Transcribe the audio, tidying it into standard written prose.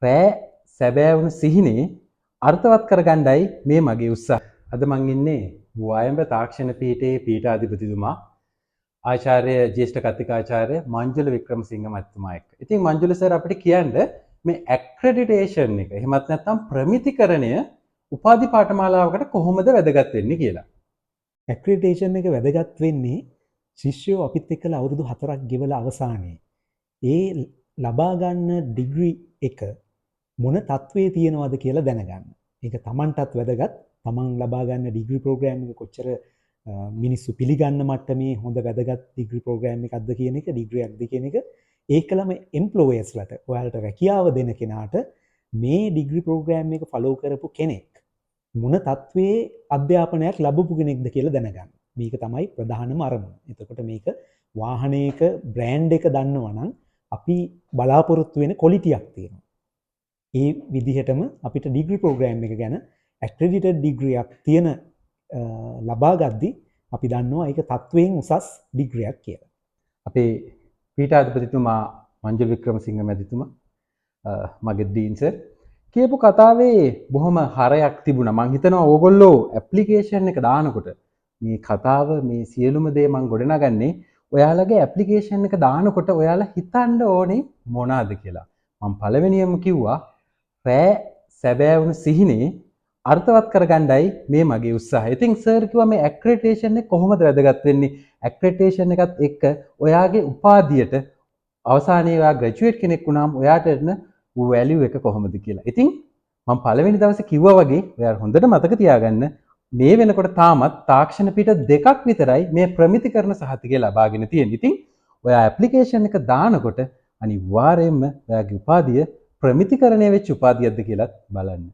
රෑ සැබෑවුණු සිහිනේ අර්ථවත් කරගන්නයි මේ මගේ උත්සාහය. අද මං ඉන්නේ වයඹ තාක්ෂණ පීඨයේ පීඨාධිපතිතුමා ආචාර්ය ජ්‍යෙෂ්ඨ කතිකාචාර්ය මංජුල වික්‍රමසිංහ මහත්මයා එක්ක. ඉතින් මංජුල සර් අපිට කියන්න මේ ඇක්‍රෙඩිටේෂන් එක එහෙමත් නැත්නම් ප්‍රමිතිකරණය උපාධි පාඨමාලාවකට කොහොමද වැදගත් වෙන්නේ කියලා. ඇක්‍රෙඩිටේෂන් එක වැදගත් වෙන්නේ ශිෂ්‍යයෝ අපිත් එක්කලා අවුරුදු 4ක් ගෙවලා අවසානයේ ඒ ලබා ගන්න ඩිග්‍රී එක මොන තත්වයේ තියෙනවද කියලා දැනගන්න. ඒක Tamanටත් වැදගත්. Taman ලබා ගන්න ඩිග්‍රී ප්‍රෝග්‍රෑම් එක කොච්චර මිනිස්සු පිළිගන්න මට්ටමේ හොඳ වැදගත් ඩිග්‍රී ප්‍රෝග්‍රෑම් එකක්ද කියන එක, ඩිග්‍රී එකක්ද කියන එක ඒකලම එම්ප්ලොයර්ස්ලට ඔයාලට රැකියාව දෙන කෙනාට මේ ඩිග්‍රී ප්‍රෝග්‍රෑම් එක ෆලෝ කරපු කෙනෙක් මොන තත්වයේ අධ්‍යාපනයක් ලැබපු කෙනෙක්ද කියලා දැනගන්න. මේක තමයි ප්‍රධානම අරමුණ. එතකොට මේක වාහනයක බ්‍රෑන්ඩ් එක දන්නවා නම් අපි බලාපොරොත්තු වෙන ක්වොලිටියක් තියෙනවා. ඒ විදිහටම අපිට ඩිග්‍රී ප්‍රෝග්‍රෑම් එක ගැන ඇක්‍රෙඩිටඩ් ඩිග්‍රියක් තියෙන ලබා ගද්දි අපි දන්නවා ඒක තත්වයෙන් උසස් ඩිග්‍රියක් කියලා. අපේ පීඨාධිපතිතුමා මංජුල වික්‍රමසිංහ මැතිතුමා මගේ ඩීන් සර් කියපු කතාවේ බොහොම හරයක් තිබුණා. මං හිතනවා ඕගොල්ලෝ ඇප්ලිකේෂන් එක දානකොට මේ කතාව මේ සියලුම දේ මං ගොඩනගන්නේ ඔයාලගේ ඇප්ලිකේෂන් එක දානකොට ඔයාලා හිතන්න ඕනේ මොනවාද කියලා. මම පළවෙනියම කිව්වා රෑ සැබෑවුණු සිහිනේ අර්ථවත් කරගන්නයි මේ මගේ උත්සාහය. ඉතින් සර් කිව්වා මේ ඇක්‍රෙඩිටේෂන් එක කොහොමද වැදගත් වෙන්නේ? ඇක්‍රෙඩිටේෂන් එකත් එක්ක ඔයාගේ උපාධියට අවසානයේ ඔයා ග්‍රැජුවේට් කෙනෙක් වුණාම ඔයාට එන වැලියු එක කොහොමද කියලා. ඉතින් මම පළවෙනි දවසේ කිව්වා වගේ ඔයාලා හොඳට මතක තියාගන්න මේ වෙනකොට තාමත් තාක්ෂණ පීඨ දෙකක් විතරයි මේ ප්‍රමිතිකරණ සහතිකය ලබාගෙන තියෙන්නේ. ඉතින් ඔයා ඇප්ලිකේෂන් එක දානකොට අනිවාර්යයෙන්ම ඔයාගේ උපාධිය ප්‍රමිතිකරණය වෙච්ච උපාධියක්ද කියලා බලන්න.